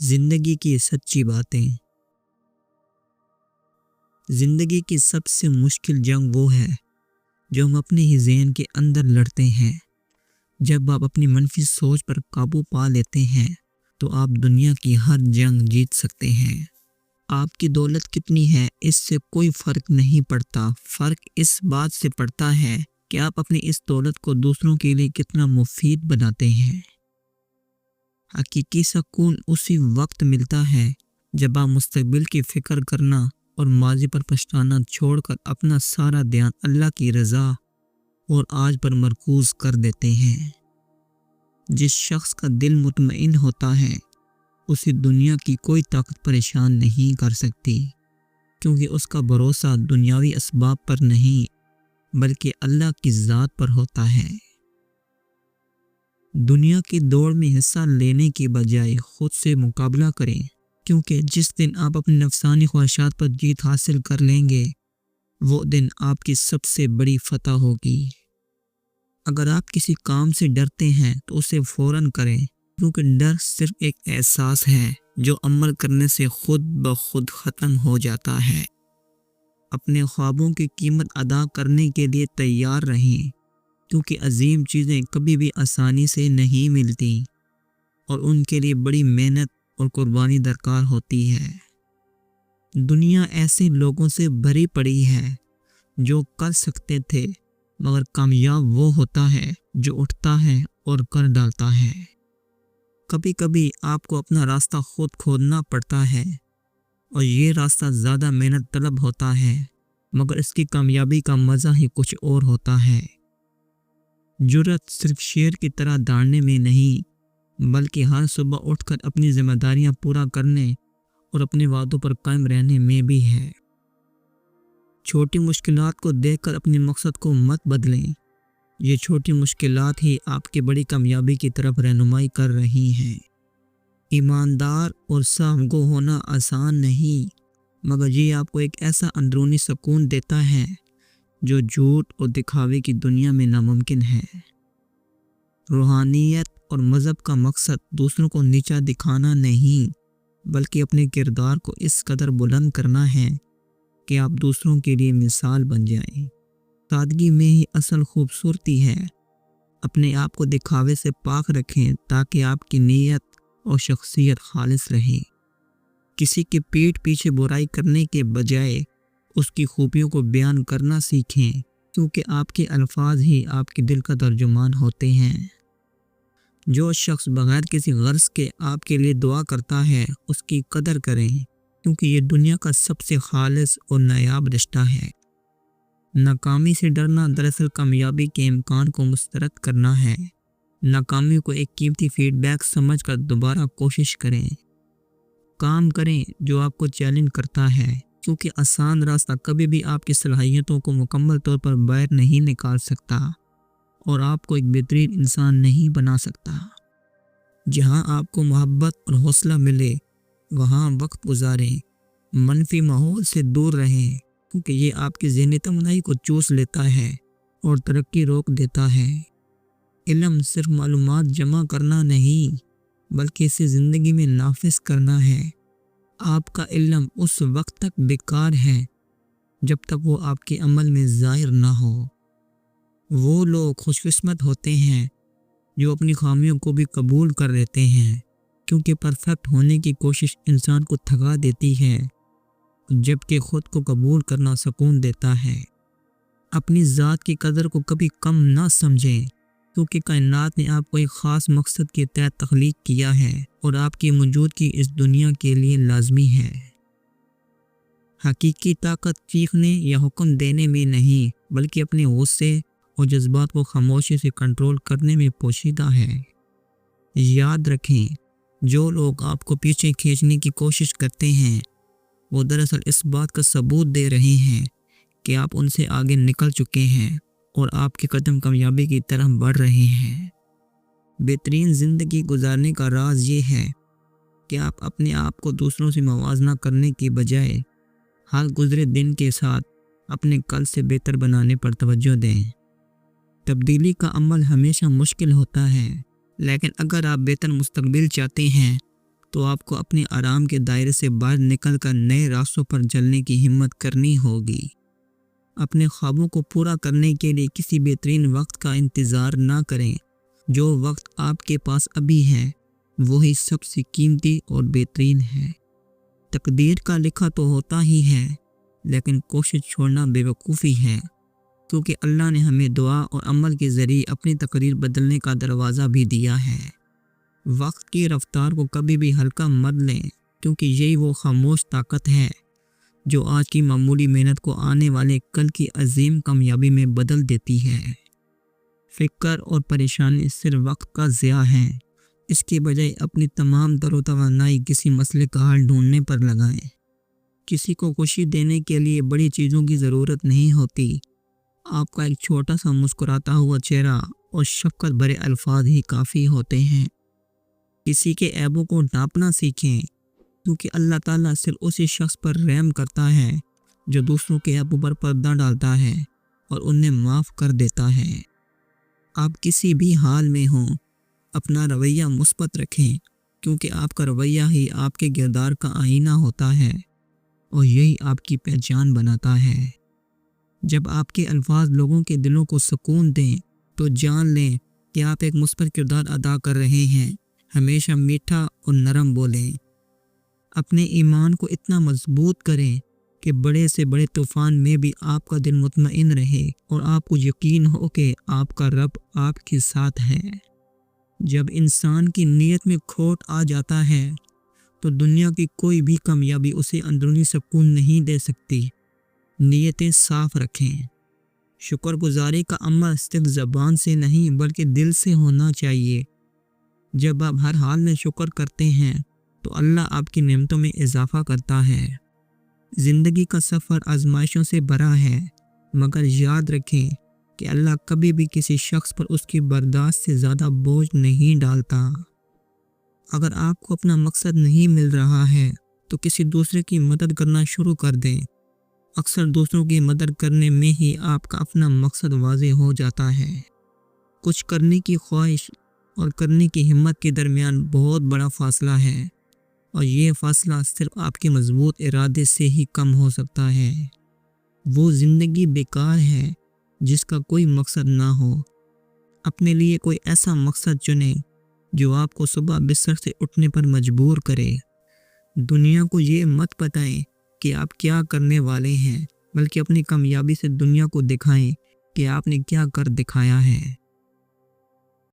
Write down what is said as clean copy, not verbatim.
زندگی کی سچی باتیں۔ زندگی کی سب سے مشکل جنگ وہ ہے جو ہم اپنے ہی ذہن کے اندر لڑتے ہیں۔ جب آپ اپنی منفی سوچ پر قابو پا لیتے ہیں تو آپ دنیا کی ہر جنگ جیت سکتے ہیں۔ آپ کی دولت کتنی ہے اس سے کوئی فرق نہیں پڑتا، فرق اس بات سے پڑتا ہے کہ آپ اپنی اس دولت کو دوسروں کے لیے کتنا مفید بناتے ہیں۔ حقیقی سکون اسی وقت ملتا ہے جب آپ مستقبل کی فکر کرنا اور ماضی پر پچھتانا چھوڑ کر اپنا سارا دھیان اللہ کی رضا اور آج پر مرکوز کر دیتے ہیں۔ جس شخص کا دل مطمئن ہوتا ہے اسے دنیا کی کوئی طاقت پریشان نہیں کر سکتی، کیونکہ اس کا بھروسہ دنیاوی اسباب پر نہیں بلکہ اللہ کی ذات پر ہوتا ہے۔ دنیا کی دوڑ میں حصہ لینے کی بجائے خود سے مقابلہ کریں، کیونکہ جس دن آپ اپنی نفسانی خواہشات پر جیت حاصل کر لیں گے وہ دن آپ کی سب سے بڑی فتح ہوگی۔ اگر آپ کسی کام سے ڈرتے ہیں تو اسے فوراً کریں، کیونکہ ڈر صرف ایک احساس ہے جو عمل کرنے سے خود بخود ختم ہو جاتا ہے۔ اپنے خوابوں کی قیمت ادا کرنے کے لیے تیار رہیں، کیونکہ عظیم چیزیں کبھی بھی آسانی سے نہیں ملتی اور ان کے لیے بڑی محنت اور قربانی درکار ہوتی ہے۔ دنیا ایسے لوگوں سے بھری پڑی ہے جو کر سکتے تھے، مگر کامیاب وہ ہوتا ہے جو اٹھتا ہے اور کر ڈالتا ہے۔ کبھی کبھی آپ کو اپنا راستہ خود کھودنا پڑتا ہے اور یہ راستہ زیادہ محنت طلب ہوتا ہے، مگر اس کی کامیابی کا مزہ ہی کچھ اور ہوتا ہے۔ جرأت صرف شیر کی طرح دوڑنے میں نہیں بلکہ ہر صبح اٹھ کر اپنی ذمہ داریاں پورا کرنے اور اپنے وعدوں پر قائم رہنے میں بھی ہے۔ چھوٹی مشکلات کو دیکھ کر اپنے مقصد کو مت بدلیں، یہ چھوٹی مشکلات ہی آپ کی بڑی کامیابی کی طرف رہنمائی کر رہی ہیں۔ ایماندار اور صاف گو ہونا آسان نہیں، مگر یہ آپ کو ایک ایسا اندرونی سکون دیتا ہے جو جھوٹ اور دکھاوے کی دنیا میں ناممکن ہے۔ روحانیت اور مذہب کا مقصد دوسروں کو نیچا دکھانا نہیں بلکہ اپنے کردار کو اس قدر بلند کرنا ہے کہ آپ دوسروں کے لیے مثال بن جائیں۔ سادگی میں ہی اصل خوبصورتی ہے۔ اپنے آپ کو دکھاوے سے پاک رکھیں تاکہ آپ کی نیت اور شخصیت خالص رہے۔ کسی کے پیٹھ پیچھے برائی کرنے کے بجائے اس کی خوبیوں کو بیان کرنا سیکھیں، کیونکہ آپ کے الفاظ ہی آپ کے دل کا ترجمان ہوتے ہیں۔ جو شخص بغیر کسی غرض کے آپ کے لیے دعا کرتا ہے اس کی قدر کریں، کیونکہ یہ دنیا کا سب سے خالص اور نایاب رشتہ ہے۔ ناکامی سے ڈرنا دراصل کامیابی کے امکان کو مسترد کرنا ہے۔ ناکامی کو ایک قیمتی فیڈ بیک سمجھ کر دوبارہ کوشش کریں۔ کام کریں جو آپ کو چیلنج کرتا ہے، کیونکہ آسان راستہ کبھی بھی آپ کی صلاحیتوں کو مکمل طور پر باہر نہیں نکال سکتا اور آپ کو ایک بہترین انسان نہیں بنا سکتا۔ جہاں آپ کو محبت اور حوصلہ ملے وہاں وقت گزاریں، منفی ماحول سے دور رہیں، کیونکہ یہ آپ کی ذہنی توانائی کو چوس لیتا ہے اور ترقی روک دیتا ہے۔ علم صرف معلومات جمع کرنا نہیں بلکہ اسے زندگی میں نافذ کرنا ہے۔ آپ کا علم اس وقت تک بیکار ہے جب تک وہ آپ کے عمل میں ظاہر نہ ہو۔ وہ لوگ خوش قسمت ہوتے ہیں جو اپنی خامیوں کو بھی قبول کر لیتے ہیں، کیونکہ پرفیکٹ ہونے کی کوشش انسان کو تھکا دیتی ہے جبکہ خود کو قبول کرنا سکون دیتا ہے۔ اپنی ذات کی قدر کو کبھی کم نہ سمجھیں، کیونکہ کائنات نے آپ کو ایک خاص مقصد کے تحت تخلیق کیا ہے اور آپ کی موجودگی اس دنیا کے لیے لازمی ہے۔ حقیقی طاقت چیخنے یا حکم دینے میں نہیں بلکہ اپنے غصے اور جذبات کو خاموشی سے کنٹرول کرنے میں پوشیدہ ہے۔ یاد رکھیں، جو لوگ آپ کو پیچھے کھینچنے کی کوشش کرتے ہیں وہ دراصل اس بات کا ثبوت دے رہے ہیں کہ آپ ان سے آگے نکل چکے ہیں اور آپ کے قدم کامیابی کی طرف بڑھ رہے ہیں۔ بہترین زندگی گزارنے کا راز یہ ہے کہ آپ اپنے آپ کو دوسروں سے موازنہ کرنے کی بجائے ہر گزرے دن کے ساتھ اپنے کل سے بہتر بنانے پر توجہ دیں۔ تبدیلی کا عمل ہمیشہ مشکل ہوتا ہے، لیکن اگر آپ بہتر مستقبل چاہتے ہیں تو آپ کو اپنے آرام کے دائرے سے باہر نکل کر نئے راستوں پر چلنے کی ہمت کرنی ہوگی۔ اپنے خوابوں کو پورا کرنے کے لیے کسی بہترین وقت کا انتظار نہ کریں۔ جو وقت آپ کے پاس ابھی ہے وہی سب سے قیمتی اور بہترین ہے۔ تقدیر کا لکھا تو ہوتا ہی ہے، لیکن کوشش چھوڑنا بے وقوفی ہے، کیونکہ اللہ نے ہمیں دعا اور عمل کے ذریعے اپنی تقدیر بدلنے کا دروازہ بھی دیا ہے۔ وقت کی رفتار کو کبھی بھی ہلکا مت لیں، کیونکہ یہی وہ خاموش طاقت ہے جو آج کی معمولی محنت کو آنے والے کل کی عظیم کامیابی میں بدل دیتی ہے۔ فکر اور پریشانی صرف وقت کا ضیاع ہے۔ اس کے بجائے اپنی تمام تر و توانائی کسی مسئلے کا حل ڈھونڈنے پر لگائیں۔ کسی کو خوشی دینے کے لیے بڑی چیزوں کی ضرورت نہیں ہوتی، آپ کا ایک چھوٹا سا مسکراتا ہوا چہرہ اور شفقت بھرے الفاظ ہی کافی ہوتے ہیں۔ کسی کے عیبوں کو ڈھانپنا سیکھیں، کیونکہ اللہ تعالیٰ صرف اسی شخص پر رحم کرتا ہے جو دوسروں کے عیبوں پر پردہ ڈالتا ہے اور انہیں معاف کر دیتا ہے۔ آپ کسی بھی حال میں ہوں، اپنا رویہ مثبت رکھیں، کیونکہ آپ کا رویہ ہی آپ کے کردار کا آئینہ ہوتا ہے اور یہی آپ کی پہچان بناتا ہے۔ جب آپ کے الفاظ لوگوں کے دلوں کو سکون دیں تو جان لیں کہ آپ ایک مثبت کردار ادا کر رہے ہیں۔ ہمیشہ میٹھا اور نرم بولیں۔ اپنے ایمان کو اتنا مضبوط کریں کہ بڑے سے بڑے طوفان میں بھی آپ کا دل مطمئن رہے اور آپ کو یقین ہو کہ آپ کا رب آپ کے ساتھ ہے۔ جب انسان کی نیت میں کھوٹ آ جاتا ہے تو دنیا کی کوئی بھی کامیابی اسے اندرونی سکون نہیں دے سکتی۔ نیتیں صاف رکھیں۔ شکر گزاری کا عمل صرف زبان سے نہیں بلکہ دل سے ہونا چاہیے۔ جب آپ ہر حال میں شکر کرتے ہیں تو اللہ آپ کی نعمتوں میں اضافہ کرتا ہے۔ زندگی کا سفر آزمائشوں سے بھرا ہے، مگر یاد رکھیں کہ اللہ کبھی بھی کسی شخص پر اس کی برداشت سے زیادہ بوجھ نہیں ڈالتا۔ اگر آپ کو اپنا مقصد نہیں مل رہا ہے تو کسی دوسرے کی مدد کرنا شروع کر دیں۔ اکثر دوسروں کی مدد کرنے میں ہی آپ کا اپنا مقصد واضح ہو جاتا ہے۔ کچھ کرنے کی خواہش اور کرنے کی ہمت کے درمیان بہت بڑا فاصلہ ہے، اور یہ فاصلہ صرف آپ کے مضبوط ارادے سے ہی کم ہو سکتا ہے۔ وہ زندگی بیکار ہے جس کا کوئی مقصد نہ ہو۔ اپنے لیے کوئی ایسا مقصد چنیں جو آپ کو صبح بستر سے اٹھنے پر مجبور کرے۔ دنیا کو یہ مت بتائیں کہ آپ کیا کرنے والے ہیں، بلکہ اپنی کامیابی سے دنیا کو دکھائیں کہ آپ نے کیا کر دکھایا ہے۔